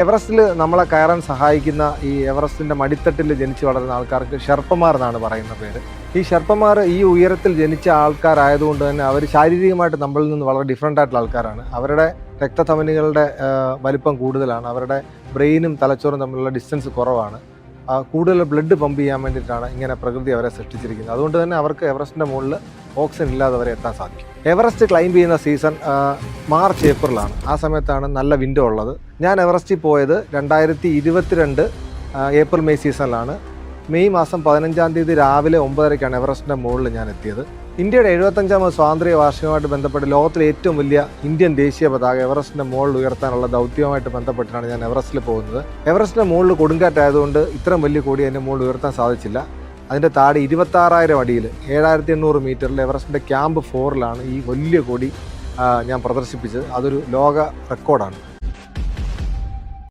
എവറസ്റ്റിൽ നമ്മളെ കയറാൻ സഹായിക്കുന്ന ഈ എവറസ്റ്റിൻ്റെ മടിത്തട്ടിൽ ജനിച്ചു വളരുന്ന ആൾക്കാർക്ക് ഷെർപ്പമാർ എന്നാണ് പറയുന്ന പേര്. ഈ ഷെർപ്പമാർ ഈ ഉയരത്തിൽ ജനിച്ച ആൾക്കാരായതുകൊണ്ട് തന്നെ അവർ ശാരീരികമായിട്ട് നമ്മളിൽ നിന്ന് വളരെ ഡിഫറെൻ്റ് ആയിട്ടുള്ള ആൾക്കാരാണ്. അവരുടെ രക്തധമനികളുടെ വലിപ്പം കൂടുതലാണ്, അവരുടെ ബ്രെയിനും തലച്ചോറും തമ്മിലുള്ള ഡിസ്റ്റൻസ് കുറവാണ്, കൂടുതൽ ബ്ലഡ് പമ്പ് ചെയ്യാൻ വേണ്ടിയിട്ടാണ് ഇങ്ങനെ പ്രകൃതി അവരെ സൃഷ്ടിച്ചിരിക്കുന്നത്. അതുകൊണ്ട് തന്നെ അവർക്ക് എവറസ്റ്റിൻ്റെ മുകളിൽ ഓക്സിജൻ ഇല്ലാതെ വരെ എത്താൻ സാധിക്കും. എവറസ്റ്റ് ക്ലൈംബ് ചെയ്യുന്ന സീസൺ മാർച്ച് ഏപ്രിലാണ്. ആ സമയത്താണ് നല്ല വിൻഡോ ഉള്ളത്. ഞാൻ എവറസ്റ്റിൽ പോയത് 2022 ഏപ്രിൽ മെയ് സീസണിലാണ്. മെയ് മാസം 15-ാം തീയതി രാവിലെ 9:30-ക്കാണ് എവറസ്റ്റിൻ്റെ മുകളിൽ ഞാൻ എത്തിയത്. ഇന്ത്യയുടെ 75ാമത് സ്വാതന്ത്ര്യ വാർഷികമായിട്ട് ബന്ധപ്പെട്ട് ലോകത്തിലെ ഏറ്റവും വലിയ ഇന്ത്യൻ ദേശീയ പതാക എവറസ്റ്റിൻ്റെ മുകളിൽ ഉയർത്താനുള്ള ദൗത്യവുമായിട്ട് ബന്ധപ്പെട്ടിട്ടാണ് ഞാൻ എവറസ്റ്റിൽ പോകുന്നത്. എവറസ്റ്റിൻ്റെ മുകളിൽ കൊടുങ്കാറ്റായതുകൊണ്ട് ഇത്രയും വലിയ കൊടി അതിൻ്റെ മുകളിൽ ഉയർത്താൻ സാധിച്ചില്ല. അതിൻ്റെ താഴെ 26,000 അടിയിൽ 7,800 മീറ്ററിൽ എവറസ്റ്റിൻ്റെ ക്യാമ്പ് 4-ലാണ് ഈ വലിയ കൊടി ഞാൻ പ്രദർശിപ്പിച്ചത്. അതൊരു ലോക റെക്കോർഡാണ്.